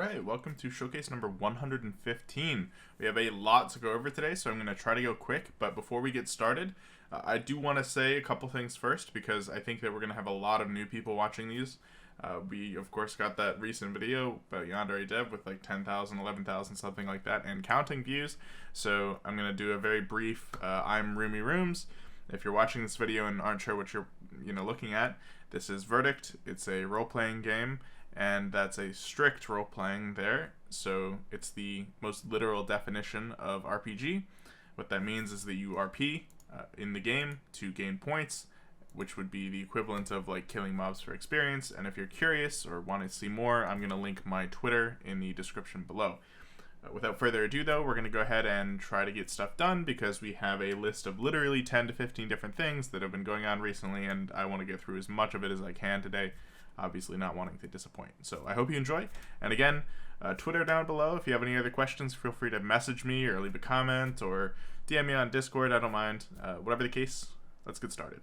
Alright, welcome to showcase number 115. We have a lot to go over today, so I'm going to try to go quick, but before we get started, I do want to say a couple things first, because I think that we're going to have a lot of new people watching these. We, of course, got that recent video about Yandere Dev with like 10,000, 11,000, something like that, and counting views, so I'm going to do a very brief, I'm Roomy Rooms. If you're watching this video and aren't sure what you're looking at, this is Verdict. It's a role-playing game, and that's a strict role-playing there, so it's the most literal definition of RPG. What that means is that you RP in the game to gain points, which would be the equivalent of like killing mobs for experience. And if you're curious or want to see more, I'm going to link my Twitter in the description below. Without further ado though, we're going to go ahead and try to get stuff done, because we have a list of literally 10 to 15 different things that have been going on recently, and I want to get through as much of it as I can today, obviously not wanting to disappoint. So I hope you enjoy, and again, Twitter down below. If you have any other questions, feel free to message me or leave a comment or DM me on Discord. I don't mind. Whatever the case, let's get started.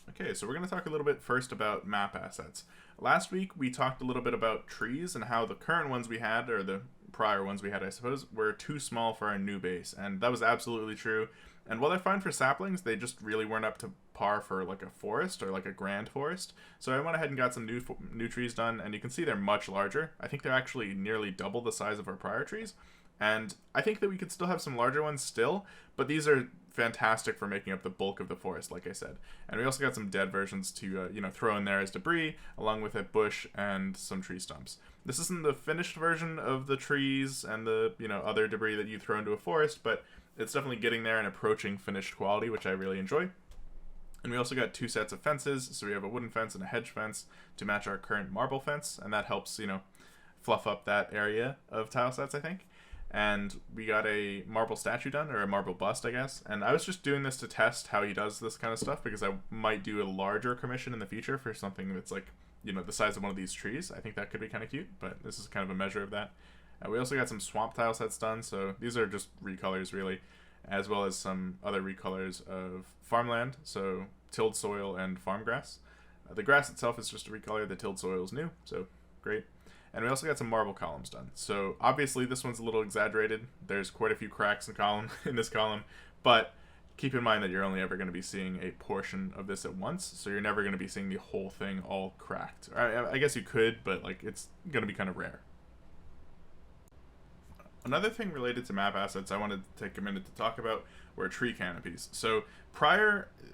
Okay, so we're going to talk a little bit first about map assets. Last week we talked a little bit about trees and how the current ones we had, or the prior ones we had I suppose, were too small for our new base, and that was absolutely true. And while they're fine for saplings, they just really weren't up to par for like a forest or like a grand forest. So I went ahead and got some new trees done, and you can see they're much larger. I think they're actually nearly double the size of our prior trees. And I think that we could still have some larger ones still, but these are fantastic for making up the bulk of the forest, like I said. And we also got some dead versions to throw in there as debris, along with a bush and some tree stumps. This isn't the finished version of the trees and the other debris that you throw into a forest, but it's definitely getting there and approaching finished quality, which I really enjoy. And we also got two sets of fences, so we have a wooden fence and a hedge fence to match our current marble fence, and that helps fluff up that area of tile sets, I think. And we got a marble statue done, or a marble bust, I guess. And I was just doing this to test how he does this kind of stuff, because I might do a larger commission in the future for something that's like, the size of one of these trees. I think that could be kind of cute, but this is kind of a measure of that. We also got some swamp tile sets done, so these are just recolors really, as well as some other recolors of farmland, so tilled soil and farm grass. The grass itself is just a recolor, the tilled soil is new, so great. And we also got some marble columns done. So obviously this one's a little exaggerated. There's quite a few cracks in this column, but keep in mind that you're only ever going to be seeing a portion of this at once, so you're never going to be seeing the whole thing all cracked. I guess you could, but like it's going to be kind of rare. Another thing related to map assets I wanted to take a minute to talk about were tree canopies. So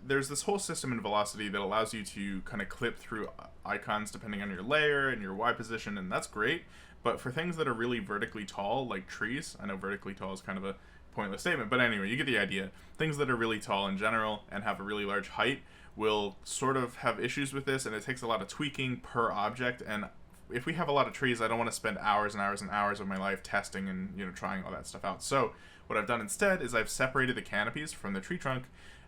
there's this whole system in Velocity that allows you to kind of clip through icons depending on your layer and your Y position, and that's great. But for things that are really vertically tall, like trees, I know vertically tall is kind of a pointless statement, but anyway, you get the idea. Things that are really tall in general and have a really large height will sort of have issues with this, and it takes a lot of tweaking per object, and if we have a lot of trees, I don't want to spend hours and hours and hours of my life testing and trying all that stuff out. So what I've done instead is I've separated the canopies from the tree trunk,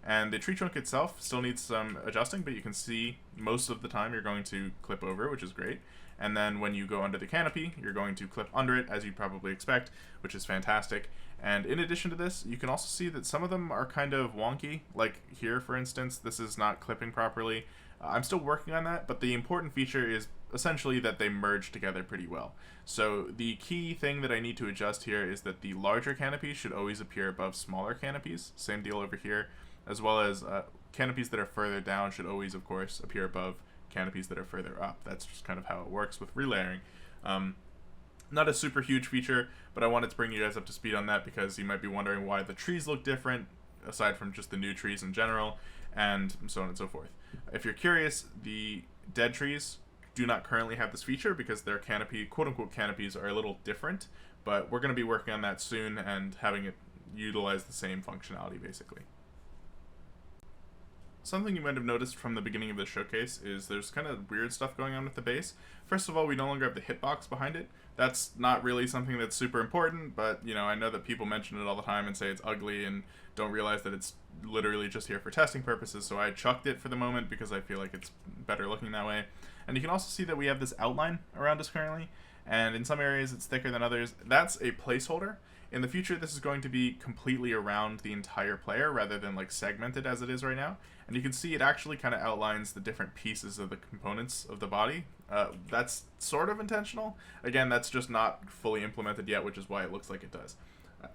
and the tree trunk itself still needs some adjusting, but you can see most of the time you're going to clip over it, which is great. And then when you go under the canopy, you're going to clip under it, as you'd probably expect, which is fantastic. And in addition to this, you can also see that some of them are kind of wonky. Like here, for instance, this is not clipping properly. I'm still working on that, but the important feature is essentially that they merge together pretty well. So the key thing that I need to adjust here is that the larger canopies should always appear above smaller canopies. Same deal over here, as well as canopies that are further down should always, of course, appear above canopies that are further up. That's just kind of how it works with relayering. Not a super huge feature, but I wanted to bring you guys up to speed on that, because you might be wondering why the trees look different, aside from just the new trees in general, and so on and so forth. If you're curious, the dead trees do not currently have this feature because their canopy, quote-unquote canopies, are a little different, but we're going to be working on that soon and having it utilize the same functionality, basically. Something you might have noticed from the beginning of the showcase is there's kind of weird stuff going on with the base. First of all, we no longer have the hitbox behind it. That's not really something that's super important, but I know that people mention it all the time and say it's ugly and don't realize that it's literally just here for testing purposes, so I chucked it for the moment because I feel like it's better looking that way. And you can also see that we have this outline around us currently, and in some areas it's thicker than others. That's a placeholder. In the future, this is going to be completely around the entire player rather than like segmented as it is right now. And you can see it actually kind of outlines the different pieces of the components of the body That's sort of intentional. Again, that's just not fully implemented yet, which is why it looks like it does.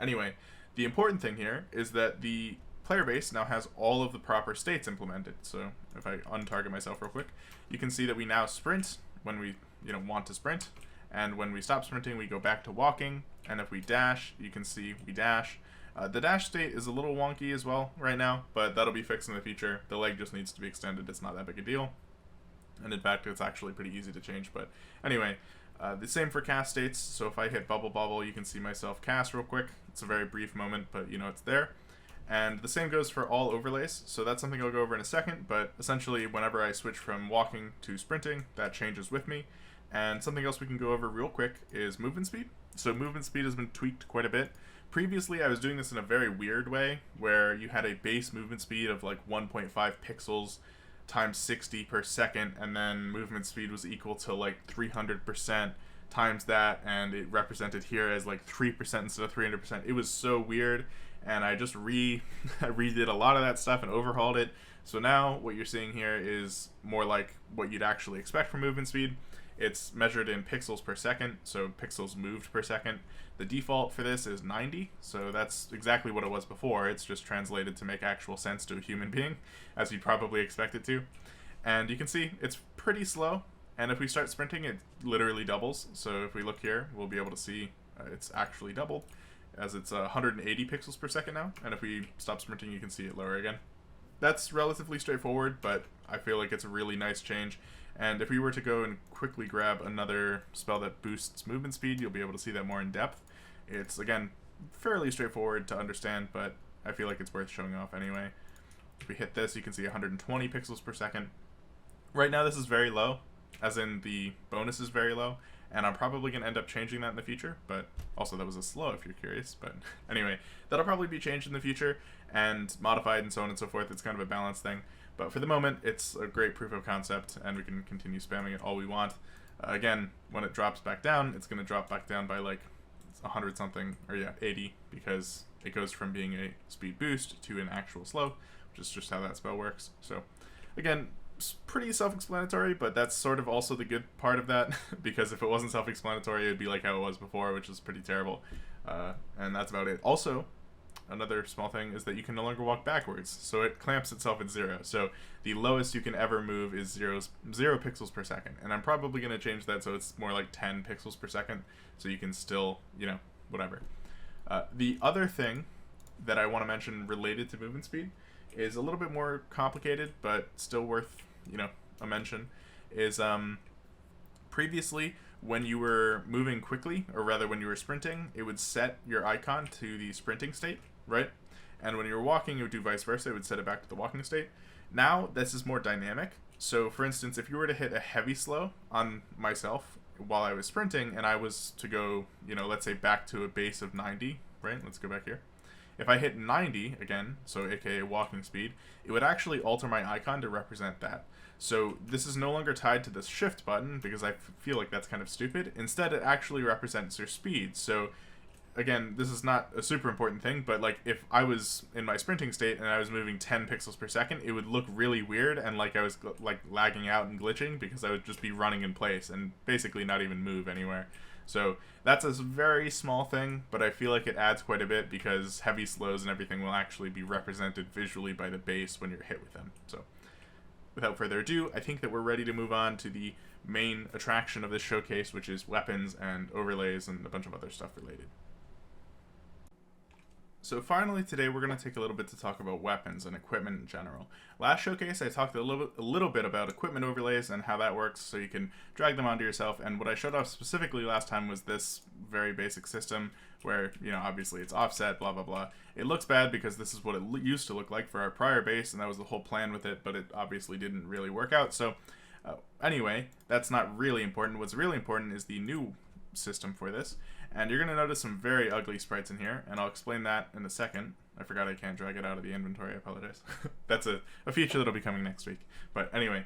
Anyway, the important thing here is that the player base now has all of the proper states implemented. So if I untarget myself real quick, you can see that we now sprint when we want to sprint, and when we stop sprinting we go back to walking, and if we dash, you can see we dash. The dash state is a little wonky as well right now, but that'll be fixed in the future. The leg just needs to be extended. It's not that big a deal, and in fact it's actually pretty easy to change. But anyway, the same for cast states. So if I hit bubble, you can see myself cast real quick. It's a very brief moment, but it's there. And the same goes for all overlays, so that's something I'll go over in a second, but essentially whenever I switch from walking to sprinting, that changes with me. And something else we can go over real quick is movement speed. So movement speed has been tweaked quite a bit. Previously I was doing this in a very weird way, where you had a base movement speed of like 1.5 pixels times 60 per second, and then movement speed was equal to like 300% times that, and it represented here as like 3% instead of 300%. It was so weird, and I just redid a lot of that stuff and overhauled it. So now what you're seeing here is more like what you'd actually expect from movement speed. It's measured in pixels per second, so pixels moved per second. The default for this is 90, so that's exactly what it was before. It's just translated to make actual sense to a human being, as you'd probably expect it to. And you can see it's pretty slow, and if we start sprinting, it literally doubles. So if we look here, we'll be able to see it's actually doubled, as it's 180 pixels per second now, and if we stop sprinting you can see it lower again. That's relatively straightforward, but I feel like it's a really nice change. And if we were to go and quickly grab another spell that boosts movement speed, you'll be able to see that more in depth. It's, again, fairly straightforward to understand, but I feel like it's worth showing off anyway. If we hit this, you can see 120 pixels per second. Right now this is very low, as in the bonus is very low, and I'm probably going to end up changing that in the future, but also that was a slow if you're curious. But anyway, that'll probably be changed in the future and modified and so on and so forth. It's kind of a balance thing, but for the moment it's a great proof of concept, and we can continue spamming it all we want. Again, when it drops back down, it's going to drop back down by like 100 something, or yeah, 80, because it goes from being a speed boost to an actual slow, which is just how that spell works. So again, pretty self-explanatory, but that's sort of also the good part of that, because if it wasn't self-explanatory, it'd be like how it was before, which is pretty terrible. And that's about it. Also, another small thing is that you can no longer walk backwards, so it clamps itself at 0. So the lowest you can ever move is 0 pixels per second, and I'm probably going to change that so it's more like 10 pixels per second, so you can still, whatever. The other thing that I want to mention related to movement speed is a little bit more complicated, but still worth, a mention, is previously when you were moving quickly, or rather when you were sprinting, it would set your icon to the sprinting state, right? And when you were walking, it would do vice versa. It would set it back to the walking state. Now, this is more dynamic. So, for instance, if you were to hit a heavy slow on myself while I was sprinting, and I was to go, let's say back to a base of 90, right? Let's go back here. If I hit 90 again, so aka walking speed, it would actually alter my icon to represent that. So this is no longer tied to the shift button, because I feel like that's kind of stupid. Instead, it actually represents your speed. So again, this is not a super important thing, but like if I was in my sprinting state and I was moving 10 pixels per second, it would look really weird and like I was like lagging out and glitching, because I would just be running in place and basically not even move anywhere. So that's a very small thing, but I feel like it adds quite a bit, because heavy slows and everything will actually be represented visually by the base when you're hit with them. So without further ado, I think that we're ready to move on to the main attraction of this showcase, which is weapons and overlays and a bunch of other stuff related. So finally today we're going to take a little bit to talk about weapons and equipment in general. Last showcase I talked a little bit about equipment overlays and how that works, so you can drag them onto yourself, and what I showed off specifically last time was this very basic system where, obviously it's offset, blah blah blah. It looks bad because this is what it used to look like for our prior base, and that was the whole plan with it, but it obviously didn't really work out. So anyway, that's not really important. What's really important is the new system for this, and you're going to notice some very ugly sprites in here, and I'll explain that in a second. I forgot I can't drag it out of the inventory, I apologize. That's a feature that'll be coming next week. But anyway,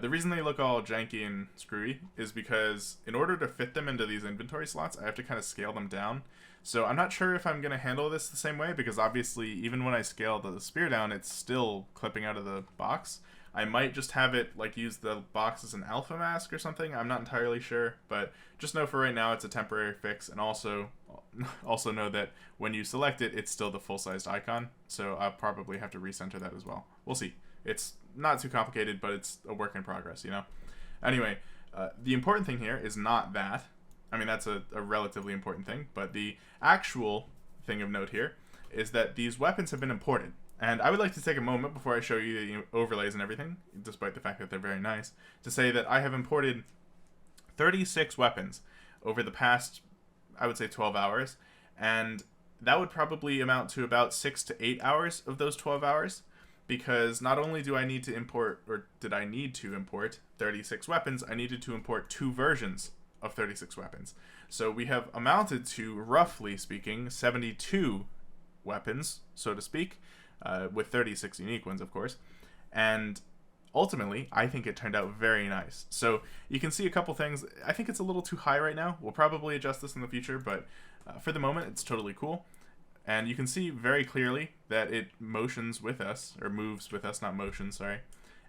the reason they look all janky and screwy is because in order to fit them into these inventory slots, I have to kind of scale them down. So I'm not sure if I'm going to handle this the same way, because obviously even when I scale the spear down, it's still clipping out of the box. I might just have it like use the box as an alpha mask or something. I'm not entirely sure, but just know for right now it's a temporary fix, and also know that when you select it, it's still the full-sized icon, so I'll probably have to recenter that as well. We'll see. It's not too complicated, but it's a work in progress, you know? Anyway, the important thing here is not that. I mean, that's a relatively important thing, but the actual thing of note here is that these weapons have been imported. And I would like to take a moment before I show you the overlays and everything, despite the fact that they're very nice, to say that I have imported 36 weapons over the past, I would say, 12 hours, and that would probably amount to about 6 to 8 hours of those 12 hours, because not only do I need to import, or did I need to import 36 weapons, I needed to import 2 versions of 36 weapons. So we have amounted to, roughly speaking, 72 weapons, so to speak, with 36 unique ones, of course. And ultimately, I think it turned out very nice. So you can see a couple things. I think it's a little too high right now. We'll probably adjust this in the future, but for the moment, it's totally cool. And you can see very clearly that it motions with us, or moves with us, not motion, sorry.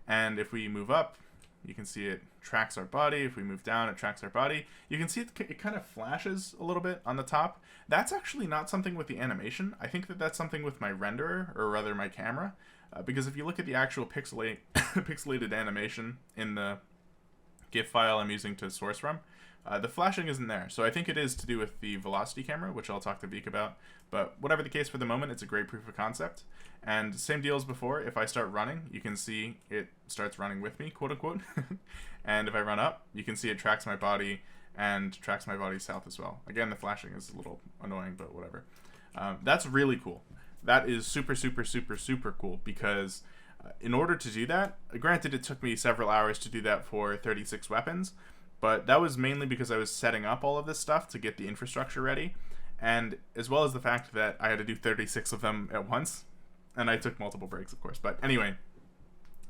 And if we move up, you can see it tracks our body. If we move down, it tracks our body. You can see it kind of flashes a little bit on the top. That's actually not something with the animation. I think that that's something with my renderer, or rather my camera. Because if you look at the actual pixelated animation in the GIF file I'm using to source from, the flashing isn't there. So I think it is to do with the velocity camera, which I'll talk to Vic about. But whatever the case, for the moment, it's a great proof of concept. And same deal as before, if I start running, you can see it starts running with me, quote unquote. And if I run up, you can see it tracks my body and tracks my body south as well. Again, the flashing is a little annoying, but whatever. That's really cool. That is super, super, super, super cool, because in order to do that, granted it took me several hours to do that for 36 weapons, but that was mainly because I was setting up all of this stuff to get the infrastructure ready, and as well as the fact that I had to do 36 of them at once, and I took multiple breaks, of course. But anyway,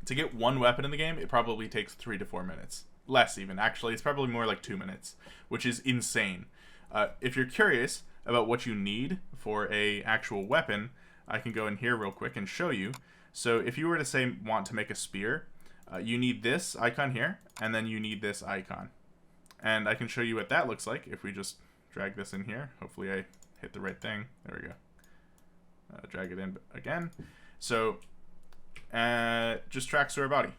to get one weapon in the game, it probably takes 3 to 4 minutes. Less even, actually. It's probably more like 2 minutes, which is insane. If you're curious about what you need for a actual weapon, I can go in here real quick and show you. So if you were to say want to make a spear, you need this icon here, and then you need this icon. And I can show you what that looks like if we just drag this in here. Hopefully I hit the right thing. There we go. Drag it in again. So just tracks to our body,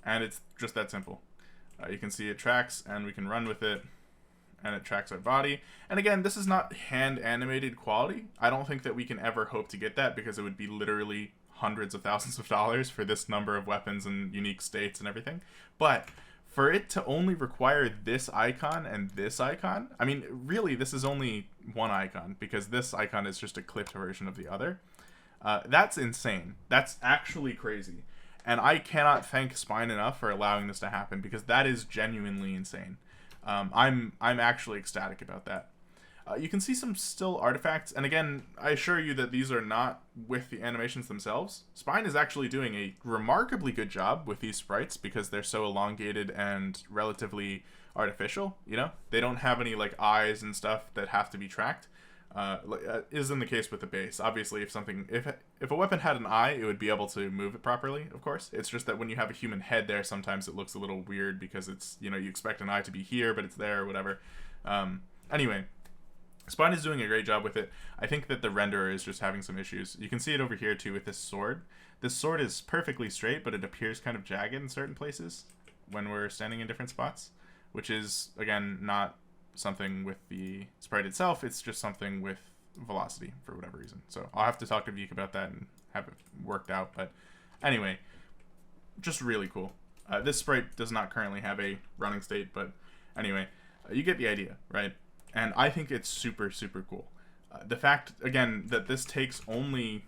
and it's just that simple. You can see it tracks, and we can run with it, and it tracks our body. And again, this is not hand animated quality. I don't think that we can ever hope to get that, because it would be literally hundreds of thousands of dollars for this number of weapons and unique states and everything. But for it to only require this icon and this icon, I mean, really, this is only one icon, because this icon is just a clipped version of the other. That's insane. That's actually crazy. And I cannot thank Spine enough for allowing this to happen, because that is genuinely insane. I'm actually ecstatic about that. You can see some still artifacts, and again, I assure you that these are not with the animations themselves. Spine is actually doing a remarkably good job with these sprites, because they're so elongated and relatively artificial, you know? They don't have any, like, eyes and stuff that have to be tracked. Isn't the case with the base. Obviously, if a weapon had an eye, it would be able to move it properly, of course. It's just that when you have a human head there, sometimes it looks a little weird, because it's, you know, you expect an eye to be here, but it's there, or whatever. Anyway, Spine is doing a great job with it. I think that the renderer is just having some issues. You can see it over here, too, with this sword. This sword is perfectly straight, but it appears kind of jagged in certain places when we're standing in different spots, which is, again, not something with the sprite itself. It's just something with velocity for whatever reason. So I'll have to talk to Vic about that and have it worked out. But anyway, just really cool. This sprite does not currently have a running state, but anyway, you get the idea, right? And I think it's super, super cool. The fact, again, that this takes only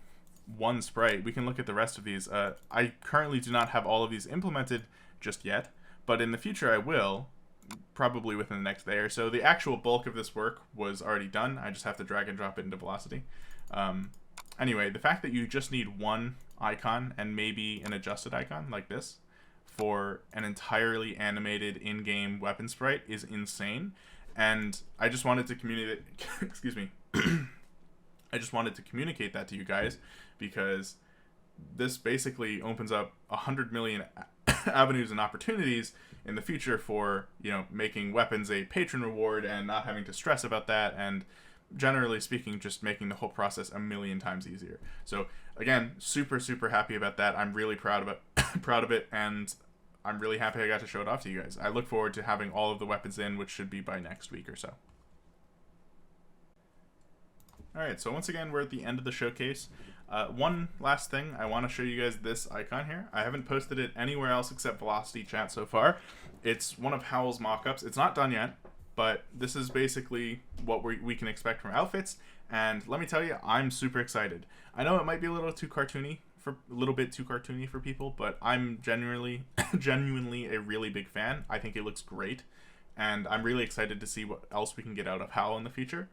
one sprite, we can look at the rest of these. I currently do not have all of these implemented just yet, but in the future I will, probably within the next day or so. The actual bulk of this work was already done. I just have to drag and drop it into velocity. Anyway, the fact that you just need one icon and maybe an adjusted icon like this for an entirely animated in-game weapon sprite is insane. And I just wanted to communicate, excuse me, I just wanted to communicate that to you guys, because this basically opens up 100 million avenues and opportunities in the future for, making weapons a patron reward and not having to stress about that, and generally speaking, just making the whole process a million times easier. So again, super, super happy about that. I'm really proud of it, and I'm really happy I got to show it off to you guys. I look forward to having all of the weapons in, which should be by next week or so. Alright, so once again, we're at the end of the showcase. One last thing, I want to show you guys this icon here. I haven't posted it anywhere else except Velocity Chat so far. It's one of Howl's mock-ups. It's not done yet, but this is basically what we can expect from outfits, and let me tell you, I'm super excited. I know it might be a little bit too cartoony for people, but I'm genuinely a really big fan. I think it looks great, and I'm really excited to see what else we can get out of Howl in the future.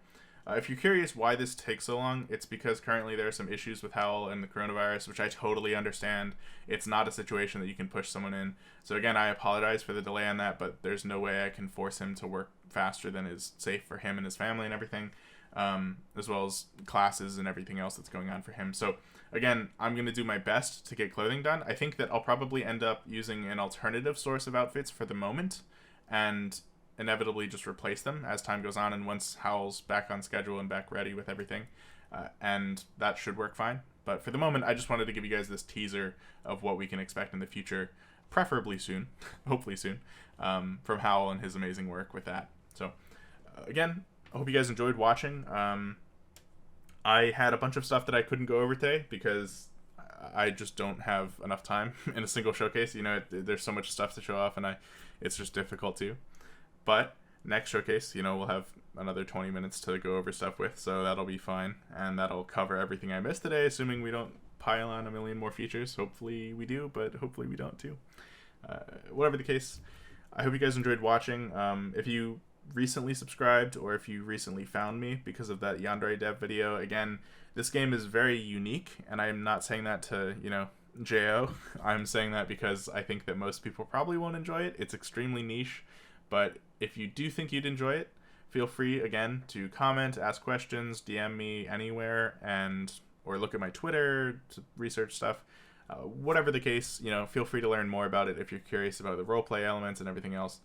If you're curious why this takes so long, it's because currently there are some issues with Howl and the coronavirus, which I totally understand. It's not a situation that you can push someone in. So again, I apologize for the delay on that, but there's no way I can force him to work faster than is safe for him and his family and everything, as well as classes and everything else that's going on for him. So again, I'm going to do my best to get clothing done. I think that I'll probably end up using an alternative source of outfits for the moment, and inevitably just replace them as time goes on and once Howl's back on schedule and back ready with everything, and that should work fine. But for the moment, I just wanted to give you guys this teaser of what we can expect in the future, preferably soon, hopefully soon, from Howl and his amazing work with that. So again, I hope you guys enjoyed watching. I had a bunch of stuff that I couldn't go over today because I just don't have enough time in a single showcase. There's so much stuff to show off, and it's just difficult to. But next showcase, we'll have another 20 minutes to go over stuff with, so that'll be fine, and that'll cover everything I missed today, assuming we don't pile on a million more features. Hopefully we do, but hopefully we don't too. Whatever the case, I hope you guys enjoyed watching. If you recently subscribed, or if you recently found me because of that Yandere dev video, again, this game is very unique, and I'm not saying that to, JO. I'm saying that because I think that most people probably won't enjoy it. It's extremely niche. But if you do think you'd enjoy it, feel free, again, to comment, ask questions, DM me anywhere, or look at my Twitter to research stuff. Whatever the case, feel free to learn more about it if you're curious about the roleplay elements and everything else.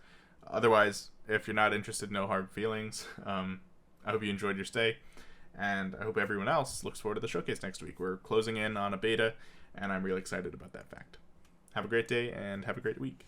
Otherwise, if you're not interested, no hard feelings. I hope you enjoyed your stay, and I hope everyone else looks forward to the showcase next week. We're closing in on a beta, and I'm really excited about that fact. Have a great day, and have a great week.